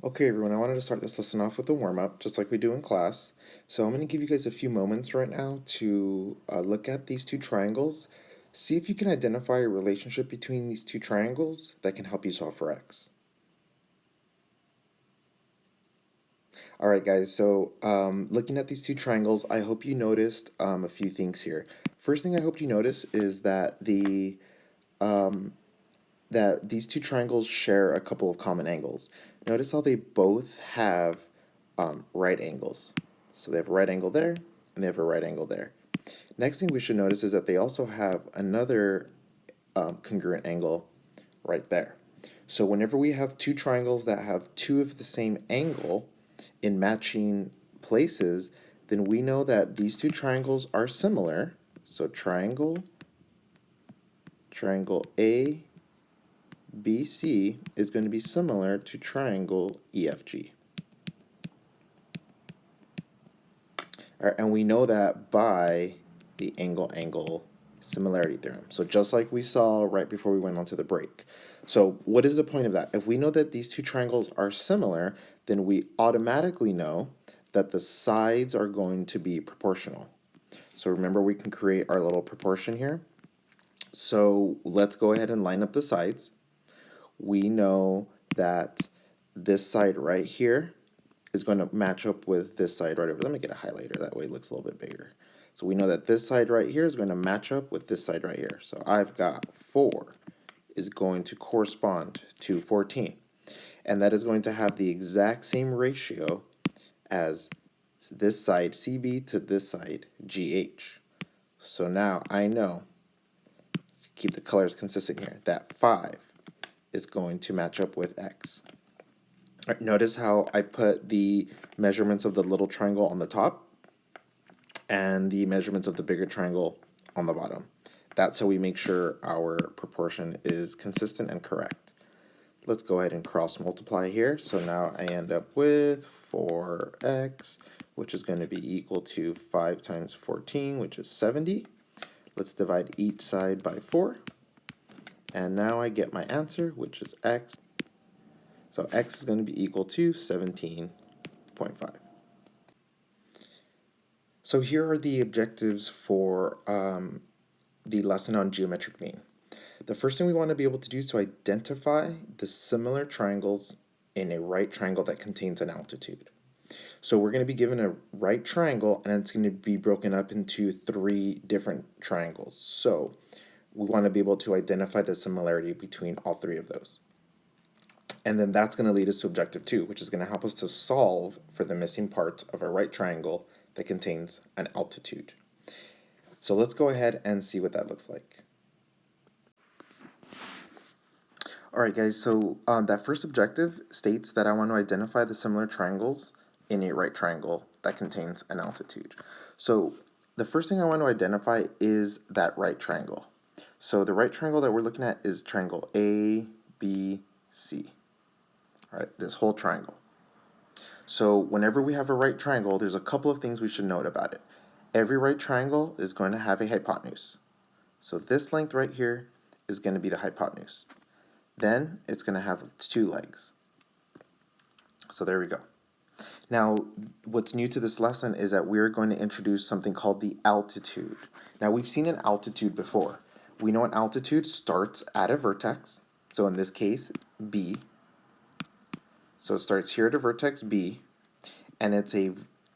Okay, everyone, I wanted to start this lesson off with a warm-up, just like we do in class. So I'm going to give you guys a few moments right now to look at these two triangles. See if you can identify a relationship between these two triangles that can help you solve for x. All right, guys, so looking at these two triangles, I hope you noticed a few things here. First thing I hope you notice is that these two triangles share a couple of common angles. Notice how they both have right angles. So they have a right angle there, and they have a right angle there. Next thing we should notice is that they also have another congruent angle right there. So whenever we have two triangles that have two of the same angle in matching places, then we know that these two triangles are similar. So triangle A, BC is going to be similar to triangle EFG. All right, and we know that by the angle-angle similarity theorem. So just like we saw right before we went on to the break. So what is the point of that? If we know that these two triangles are similar, then we automatically know that the sides are going to be proportional. So remember, we can create our little proportion here. So let's go ahead and line up the sides. We know that this side right here is going to match up with this side right over. Let me get a highlighter, that way it looks a little bit bigger. So we know that this side right here is going to match up with this side right here. So I've got 4 is going to correspond to 14. And that is going to have the exact same ratio as this side CB to this side GH. So now I know, keep the colors consistent here, that 5 is going to match up with X. Right, notice how I put the measurements of the little triangle on the top and the measurements of the bigger triangle on the bottom. That's how we make sure our proportion is consistent and correct. Let's go ahead and cross multiply here. So now I end up with 4x, which is going to be equal to 5 times 14, which is 70. Let's divide each side by 4. And now I get my answer, which is x. So x is going to be equal to 17.5. So here are the objectives for the lesson on geometric mean. The first thing we want to be able to do is to identify the similar triangles in a right triangle that contains an altitude. So we're going to be given a right triangle, and it's going to be broken up into 3 different triangles. So we want to be able to identify the similarity between all 3 of those. And then that's going to lead us to objective 2, which is going to help us to solve for the missing parts of a right triangle that contains an altitude. So let's go ahead and see what that looks like. Alright guys, so that first objective states that I want to identify the similar triangles in a right triangle that contains an altitude. So the first thing I want to identify is that right triangle. So the right triangle that we're looking at is triangle ABC. Alright, this whole triangle. So whenever we have a right triangle, there's a couple of things we should note about it. Every right triangle is going to have a hypotenuse. So this length right here is going to be the hypotenuse. Then it's going to have 2 legs. So there we go. Now, what's new to this lesson is that we're going to introduce something called the altitude. Now, we've seen an altitude before. We know an altitude starts at a vertex. So in this case, B. So it starts here at a vertex B, and it's a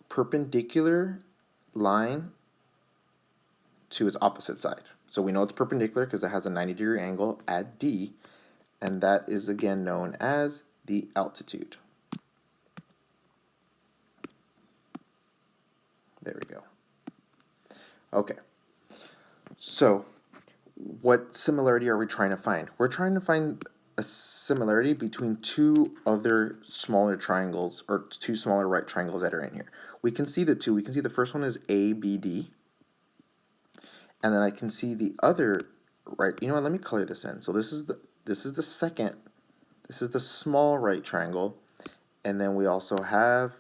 perpendicular line to its opposite side. So we know it's perpendicular because it has a 90-degree angle at D, and that is again known as the altitude. There we go. Okay, so what similarity are we trying to find? We're trying to find a similarity between 2 other smaller triangles, or 2 smaller right triangles that are in here. We can see the 2. We can see the first one is ABD, and then I can see the other right. You know what? Let me color this in. So this is the second. This is the small right triangle, and then we also have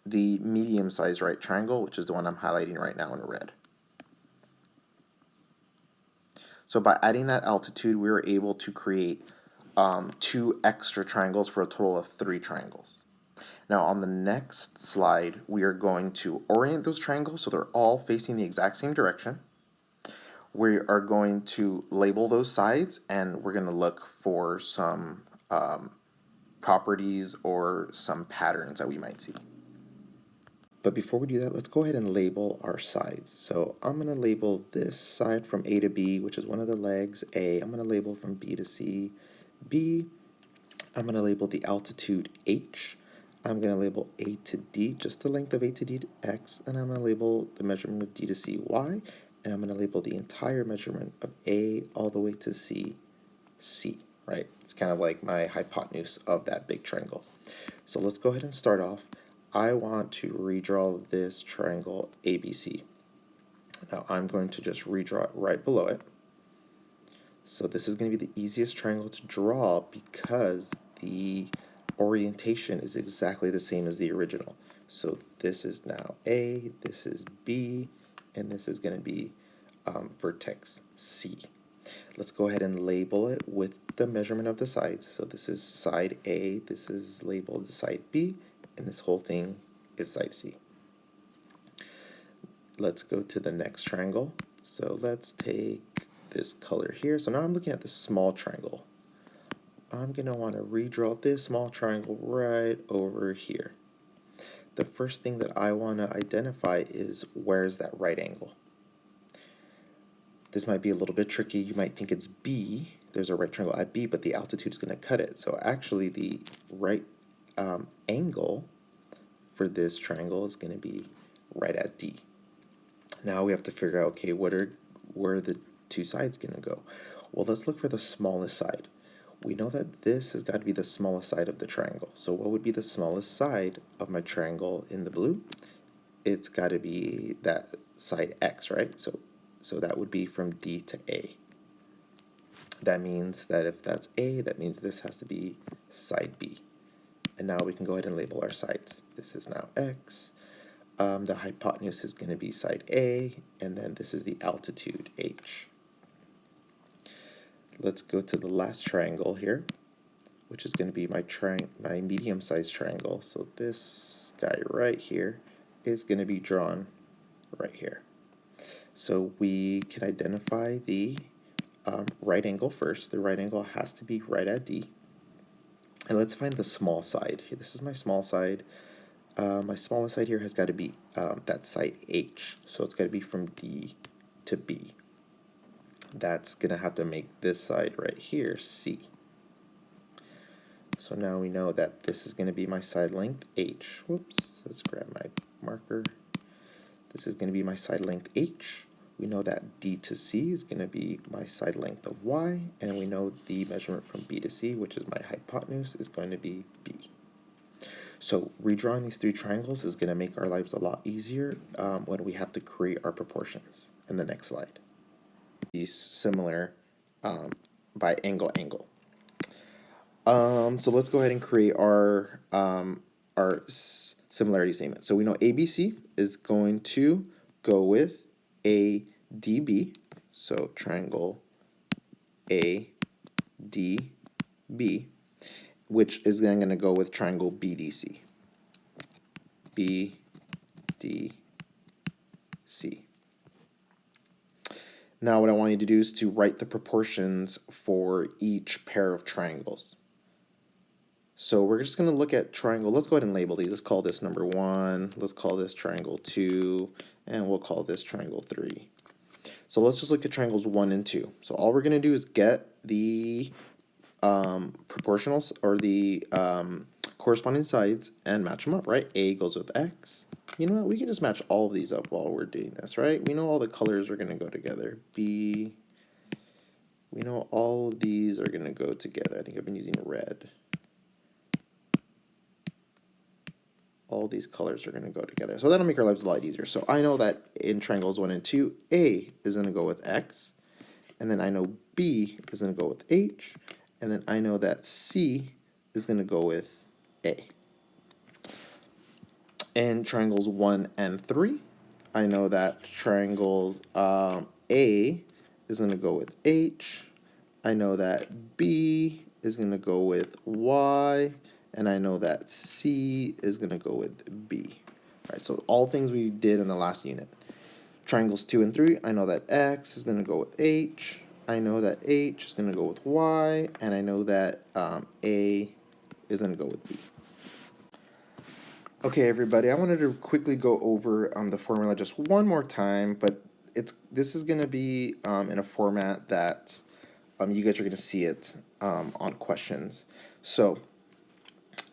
the medium-sized right triangle, which is the one I'm highlighting right now in red. So by adding that altitude, we were able to create two extra triangles for a total of 3 triangles. Now on the next slide, we are going to orient those triangles so they're all facing the exact same direction. We are going to label those sides, and we're going to look for some properties or some patterns that we might see. But before we do that, let's go ahead and label our sides. So I'm going to label this side from A to B, which is one of the legs, A. I'm going to label from B to C, B. I'm going to label the altitude H. I'm going to label A to D, just the length of A to D to X. And I'm going to label the measurement of D to C, Y. And I'm going to label the entire measurement of A all the way to C, C, right? It's kind of like my hypotenuse of that big triangle. So let's go ahead and start off. I want to redraw this triangle ABC. Now I'm going to just redraw it right below it. So this is going to be the easiest triangle to draw because the orientation is exactly the same as the original. So this is now A, this is B, and this is going to be vertex C. Let's go ahead and label it with the measurement of the sides. So this is side A, this is labeled side B, and this whole thing is side C. Let's go to the next triangle. So let's take this color here. So now I'm looking at the small triangle. I'm going to want to redraw this small triangle right over here. The first thing that I want to identify is where's that right angle. This might be a little bit tricky. You might think it's B. There's a right triangle at B, but the altitude is going to cut it. So actually the right angle for this triangle is going to be right at D. Now we have to figure out, okay, where are the two sides going to go? Well, let's look for the smallest side. We know that this has got to be the smallest side of the triangle. So what would be the smallest side of my triangle in the blue? It's got to be that side X, right? So that would be from D to A. That means that if that's A, that means this has to be side B. And now we can go ahead and label our sides. This is now X. The hypotenuse is going to be side A, and then this is the altitude H. Let's go to the last triangle here, which is going to be my medium-sized triangle. So this guy right here is going to be drawn right here. So we can identify the right angle first. The right angle has to be right at D. And let's find the small side. This is my small side. My smallest side here has got to be that side H. So it's got to be from D to B. That's going to have to make this side right here C. So now we know that this is going to be my side length H. Whoops, let's grab my marker. This is going to be my side length H. We know that D to C is going to be my side length of Y, and we know the measurement from B to C, which is my hypotenuse, is going to be B. So redrawing these 3 triangles is going to make our lives a lot easier when we have to create our proportions in the next slide. These similar by angle. So let's go ahead and create our similarity statement. So we know ABC is going to go with ADB, so triangle ADB, which is then going to go with triangle BDC. BDC. Now what I want you to do is to write the proportions for each pair of triangles. So we're just going to look at triangle. Let's go ahead and label these. Let's call this number 1. Let's call this triangle 2. And we'll call this triangle 3. So let's just look at triangles 1 and 2. So all we're going to do is get the proportionals or the corresponding sides and match them up, right? A goes with X. You know what? We can just match all of these up while we're doing this, right? We know all the colors are going to go together. B. We know all of these are going to go together. I think I've been using red. All these colors are going to go together. So that'll make our lives a lot easier. So I know that in triangles 1 and 2, A is going to go with X. And then I know B is going to go with H. And then I know that C is going to go with A. In triangles 1 and 3, I know that triangle A is going to go with H. I know that B is going to go with Y, and I know that C is going to go with B. All right, so all things we did in the last unit. Triangles 2 and 3, I know that X is going to go with H, I know that H is going to go with Y, and I know that A is going to go with B. Okay, everybody, I wanted to quickly go over the formula just one more time, but this is going to be in a format that you guys are going to see it on questions. So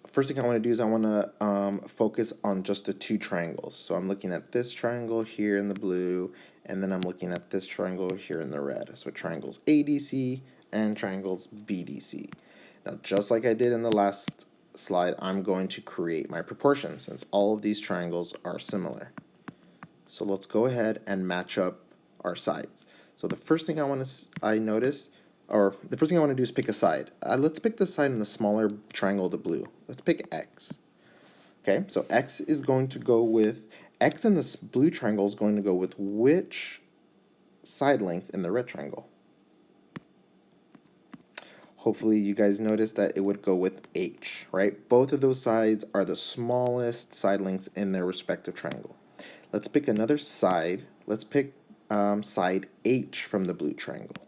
first thing I want to do is I want to focus on just the two triangles. So I'm looking at this triangle here in the blue, and then I'm looking at this triangle here in the red. So triangles ADC and triangles BDC. Now, just like I did in the last slide, I'm going to create my proportions since all of these triangles are similar. So let's go ahead and match up our sides. So the first thing I notice, or the first thing I want to do is pick a side. Let's pick the side in the smaller triangle, the blue. Let's pick X. Okay, so X is going to go with, X in this blue triangle is going to go with which side length in the red triangle? Hopefully you guys noticed that it would go with H, right? Both of those sides are the smallest side lengths in their respective triangle. Let's pick another side. Let's pick side H from the blue triangle.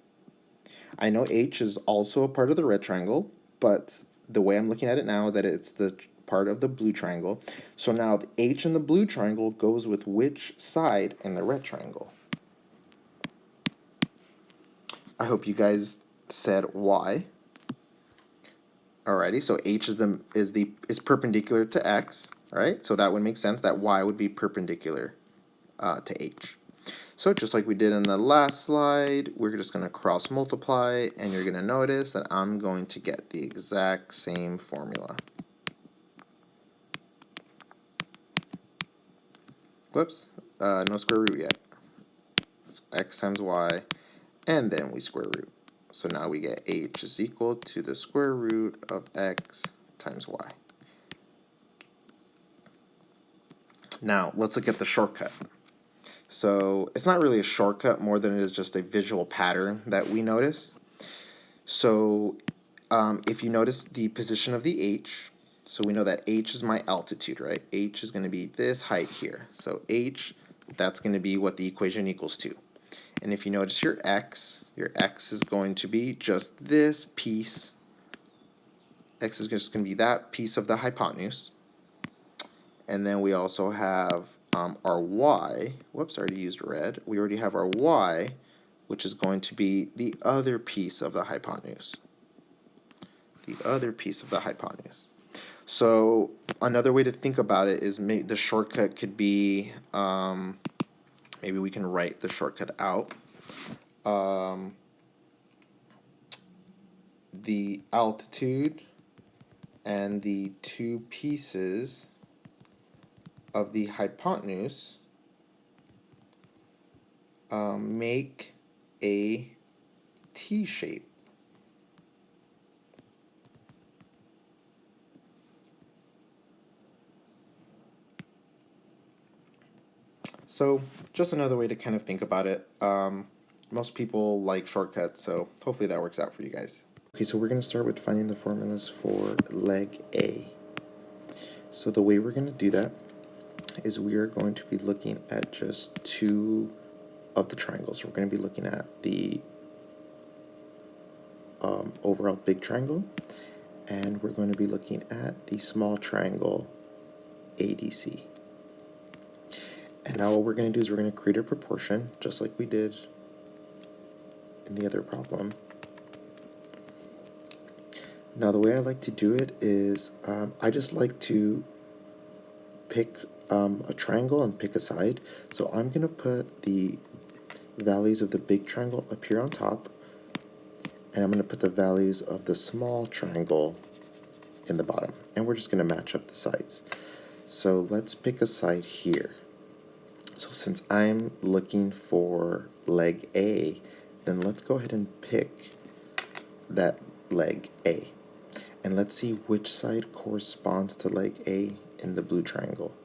I know H is also a part of the red triangle, but the way I'm looking at it now, that it's the part of the blue triangle. So now the H in the blue triangle goes with which side in the red triangle? I hope you guys said Y. Alrighty, so H is perpendicular to X, right? So that would make sense that Y would be perpendicular to H. So just like we did in the last slide, we're just going to cross multiply, and you're going to notice that I'm going to get the exact same formula. Whoops, no square root yet. It's X times Y, and then we square root. So now we get H is equal to the square root of X times Y. Now, let's look at the shortcut. So it's not really a shortcut more than it is just a visual pattern that we notice. So if you notice the position of the H, so we know that H is my altitude, right? H is going to be this height here. So H, that's going to be what the equation equals to. And if you notice your X is going to be just this piece. X is just going to be that piece of the hypotenuse. And then we also have our Y. Whoops, I already used red. We already have our Y, which is going to be the other piece of the hypotenuse. The other piece of the hypotenuse. So another way to think about it is the shortcut could be, maybe we can write the shortcut out. The altitude and the two pieces of the hypotenuse make a T shape. So just another way to kind of think about it. Most people like shortcuts, so hopefully that works out for you guys. Okay, so we're going to start with finding the formulas for leg A. So the way we're going to do that is we are going to be looking at just two of the triangles. We're going to be looking at the overall big triangle, and we're going to be looking at the small triangle ADC. And now what we're going to do is we're going to create a proportion, just like we did in the other problem. Now the way I like to do it is I just like to pick a triangle and pick a side. So I'm going to put the values of the big triangle up here on top, and I'm going to put the values of the small triangle in the bottom. And we're just going to match up the sides. So let's pick a side here. So since I'm looking for leg A, then let's go ahead and pick that leg A. And let's see which side corresponds to leg A in the blue triangle.